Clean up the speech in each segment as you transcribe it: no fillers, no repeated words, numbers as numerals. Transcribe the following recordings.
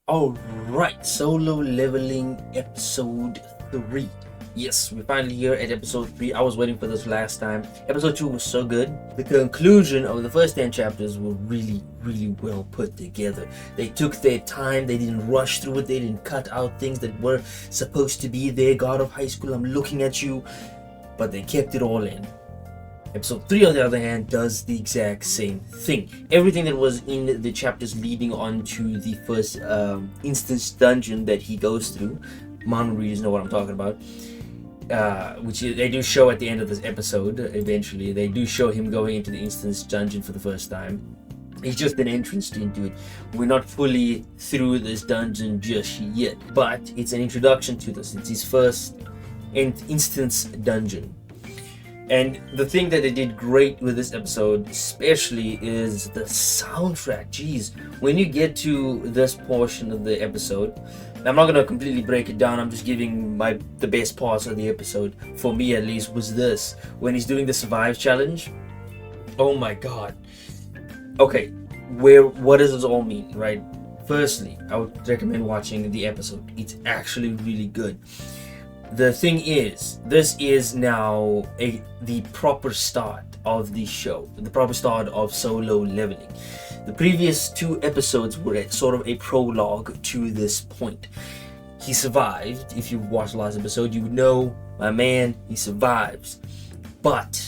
Alright, Solo Leveling Episode 3. Yes, we're finally here at Episode 3. I was waiting for this last time. Episode 2 was so good. The conclusion of the first 10 chapters were really well put together. They took their time, they didn't rush through it, they didn't cut out things that were supposed to be there. God of High School, I'm looking at you. But they kept it all in. Episode 3, on the other hand, does the exact same thing. Everything that was in the chapters leading on to the first instance dungeon that he goes through, Mono readers know what I'm talking about, which they do show at the end of this episode, eventually. They do show him going into the instance dungeon for the first time. It's just an entrance into it. We're not fully through this dungeon just yet, but it's an introduction to this. It's his first instance dungeon. And the thing that they did great with this episode especially is the soundtrack. Jeez, when you get to this portion of the episode, I'm not going to completely break it down, I'm just giving the best parts of the episode, for me at least, was this. When he's doing the survive challenge, oh my god. Okay, what does this all mean, right? Firstly, I would recommend watching the episode. It's actually really good. The thing is, this is now the proper start of the show, the proper start of Solo Leveling. The previous 2 episodes were sort of a prologue to this point. He survived. If you watched the last episode, you know, my man, he survives. But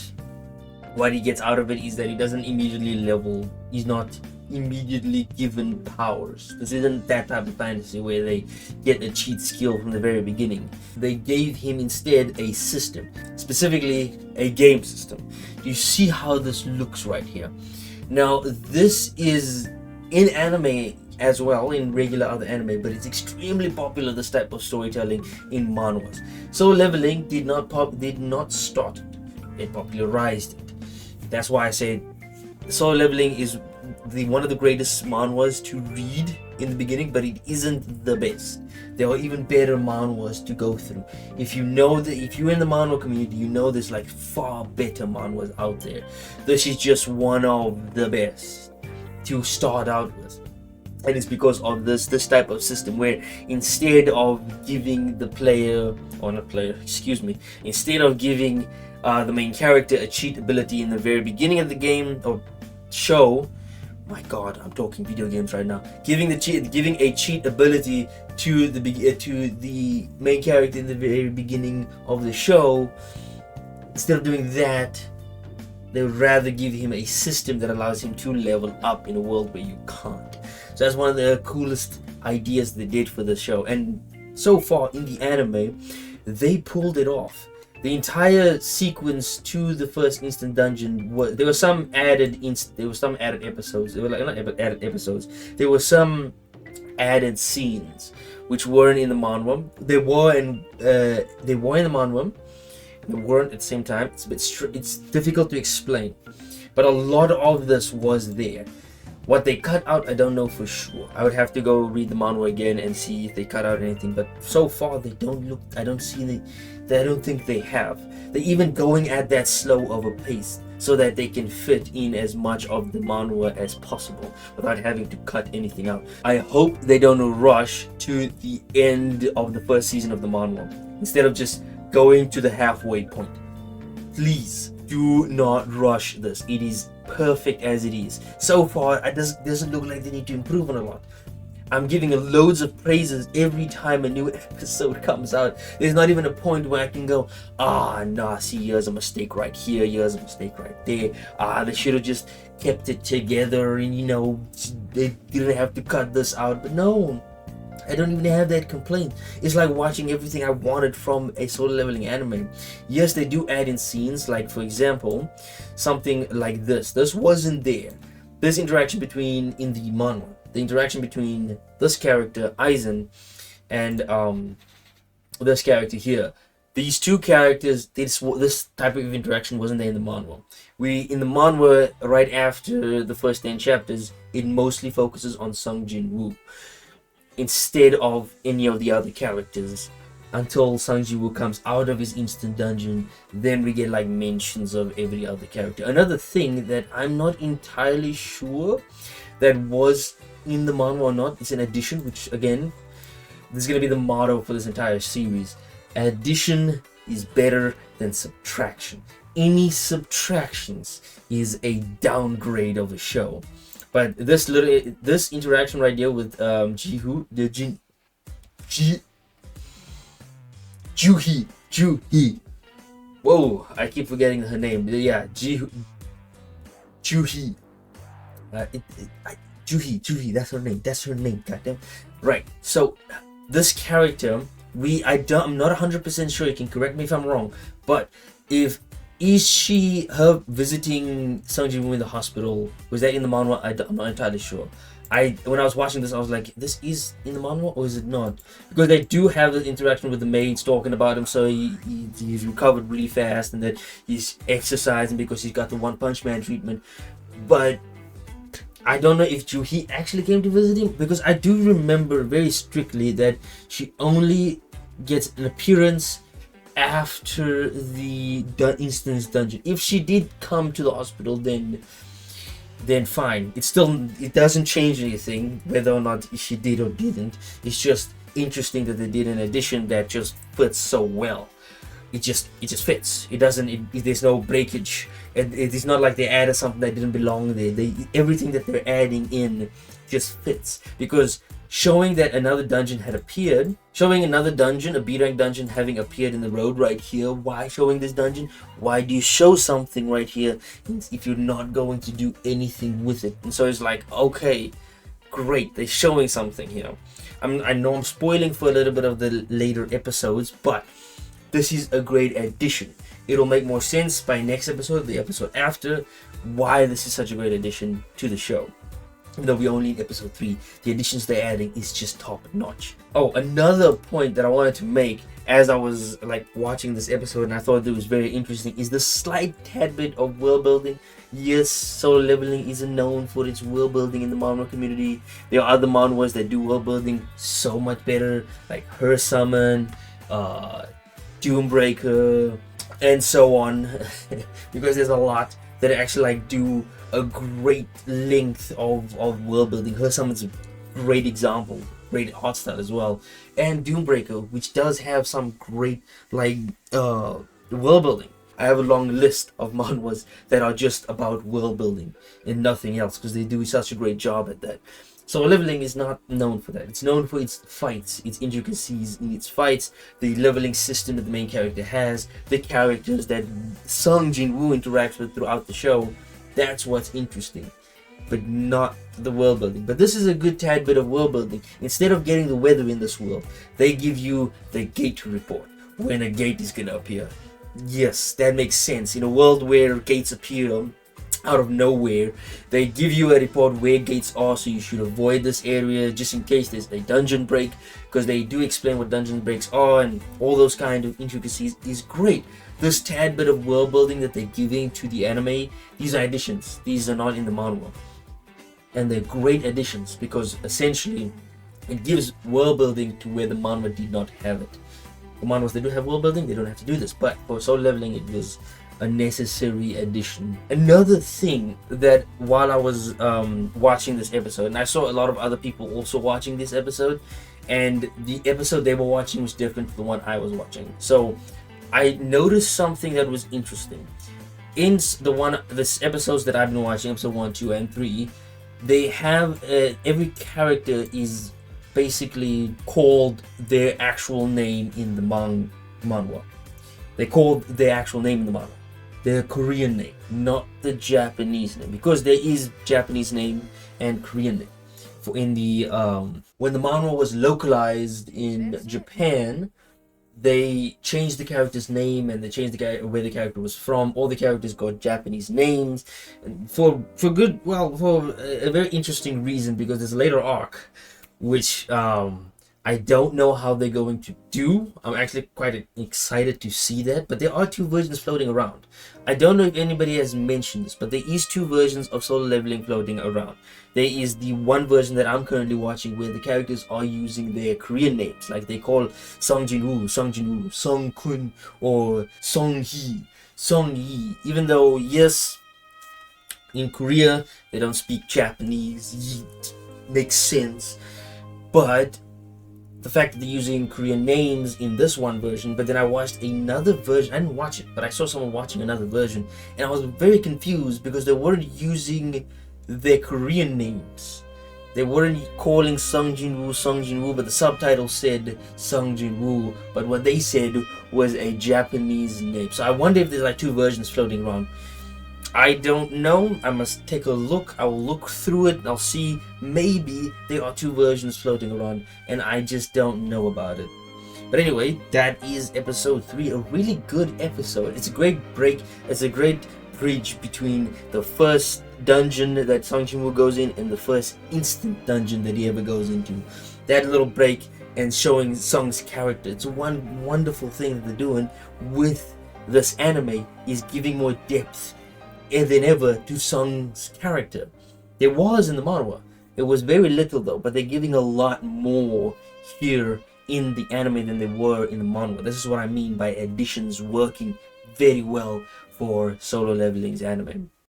what he gets out of it is that he doesn't immediately level. He's not immediately given powers. This isn't that type of fantasy where they get a cheat skill from the very beginning. They gave him instead a system, specifically a game system. You see how this looks right here. Now this is in anime as well, in regular other anime, but it's extremely popular, this type of storytelling, in manhwas. So Leveling did not start it. It popularized it. That's why I say Solo Leveling is one of the greatest manhwas to read in the beginning, but it isn't the best. There are even better manhwas to go through. If you're in the manhwa community, you know there's like far better manhwas out there. This is just one of the best to start out with. And it's because of this type of system where instead of giving instead of giving the main character a cheat ability in the very beginning of the game or show, my god, I'm talking video games right now. Giving a cheat ability to the main character in the very beginning of the show, instead of doing that, they would rather give him a system that allows him to level up in a world where you can't. So that's one of the coolest ideas they did for the show, and so far in the anime, they pulled it off. The entire sequence to the first instant dungeon there were some added episodes. They were like not added episodes. There were some added scenes which weren't in the manhwa. They were in the manhwa. They weren't at the same time. It's difficult to explain, but a lot of this was there. What they cut out, I don't know for sure. I would have to go read the manhwa again and see if they cut out anything. But so far, they don't look. I don't think they have. They're even going at that slow of a pace so that they can fit in as much of the manhwa as possible without having to cut anything out. I hope they don't rush to the end of the first season of the manhwa instead of just going to the halfway point. Please do not rush this. It is perfect as it is. So far, it doesn't look like they need to improve on a lot. I'm giving loads of praises every time a new episode comes out. There's not even a point where I can go, see, here's a mistake right here, here's a mistake right there. They should have just kept it together and, they didn't have to cut this out. But no, I don't even have that complaint. It's like watching everything I wanted from a Solo Leveling anime. Yes, they do add in scenes, like for example, something like this. This wasn't there. This interaction in the manhwa. The interaction between this character, Aizen, and this character here. These two characters, this type of interaction wasn't there in the manhwa. In the manhwa, right after the first 10 chapters, it mostly focuses on Sung Jin Woo instead of any of the other characters until Sung Jin Woo comes out of his instant dungeon. Then we get like mentions of every other character. Another thing that I'm not entirely sure that was in the manhwa or not. It's an addition, which again, this is going to be the motto for this entire series. Addition is better than subtraction. Any subtractions is a downgrade of a show. But this interaction right here with Juhi. Whoa, I keep forgetting her name. Yeah, Juhi. Juhi, that's her name. Goddamn. Right. So this character, I'm not 100% sure. You can correct me if I'm wrong. But is she her visiting Sung Jin Woo in the hospital? Was that in the manhwa? I'm not entirely sure. When I was watching this, I was like, this is in the manhwa or is it not? Because they do have the interaction with the maids talking about him, so he's recovered really fast, and that he's exercising because he's got the One Punch Man treatment. But I don't know if Juhi actually came to visit him, because I do remember very strictly that she only gets an appearance after the instance dungeon. If she did come to the hospital, then fine. It doesn't change anything whether or not she did or didn't. It's just interesting that they did an addition that just fits so well. It just fits. It doesn't. There's no breakage. It is not like they added something that didn't belong there. Everything that they're adding in just fits, because showing that another dungeon had appeared, showing another dungeon, a B rank dungeon, having appeared in the road right here. Why showing this dungeon? Why do you show something right here if you're not going to do anything with it? And so it's like, okay, great, they're showing something here. I know I'm spoiling for a little bit of the later episodes, but this is a great addition. It'll make more sense by next episode, the episode after, why this is such a great addition to the show. Even though we're only in episode 3, the additions they're adding is just top notch. Oh, another point that I wanted to make as I was like watching this episode, and I thought it was very interesting, is the slight tad bit of world building. Yes, Solo Leveling isn't known for its world building in the manhwa community. There are other manhwas that do world building so much better, like Her Summon, Doombreaker, and so on. Because there's a lot that actually like do a great length of world building. Her Summon's a great example, great art style as well, and Doombreaker, which does have some great like world building. I have a long list of manhwas that are just about world building and nothing else, because they do such a great job at that. So Leveling is not known for that. It's known for its fights, its intricacies in its fights, the leveling system that the main character has, the characters that Sung Jin Woo interacts with throughout the show. That's what's interesting, but not the world building. But this is a good tad bit of world building. Instead of getting the weather in this world, they give you the gate report, when a gate is gonna appear. Yes, that makes sense. In a world where gates appear out of nowhere, they give you a report where gates are, so you should avoid this area just in case there's a dungeon break, because they do explain what dungeon breaks are, and all those kind of intricacies is great. This tad bit of world building that they're giving to the anime, these are additions. These are not in the manhwa, and they're great additions, because essentially it gives world building to where the manhwa did not have it. The manhwas, they do have world building, they don't have to do this, but for Solo Leveling it was a necessary addition. Another thing that while I was watching this episode, and I saw a lot of other people also watching this episode, and the episode they were watching was different from the one I was watching. So I noticed something that was interesting. In this episodes that I've been watching, episode 1, 2, and 3, they have every character is basically called their actual name in the manhwa. They called their actual name in the manhwa, their Korean name, not the Japanese name, because there is Japanese name and Korean name. For in the when the manhwa was localized in Japan, they changed the character's name, and they changed where the character was from. All the characters got Japanese names, and for a very interesting reason, because there's a later arc which I don't know how they're going to do. I'm actually quite excited to see that, but there are 2 versions floating around. I don't know if anybody has mentioned this, but there is 2 versions of Solo Leveling floating around. There is the one version that I'm currently watching where the characters are using their Korean names, like they call Sung Jin Woo, Sung Kun, or Song Yi, even though yes, in Korea they don't speak Japanese. makes sense. But the fact that they're using Korean names in this one version, but then I watched another version. I didn't watch it, but I saw someone watching another version, and I was very confused because they weren't using their Korean names. They weren't calling Sung Jin-woo, but the subtitle said Sung Jin-woo, but what they said was a Japanese name. So I wonder if there's like two versions floating around. I don't know. I must take a look. I will look through it and I'll see. Maybe there are two versions floating around and I just don't know about it. But anyway, that is episode 3. A really good episode. It's a great break. It's a great bridge between the first dungeon that Sung Jin-woo goes in and the first instant dungeon that he ever goes into. That little break and showing Sung's character. It's one wonderful thing that they're doing with this anime, is giving more depth than ever to Sung's character. There was in the manhwa. It was very little though, but they're giving a lot more here in the anime than they were in the manhwa. This is what I mean by additions working very well for Solo Leveling's anime.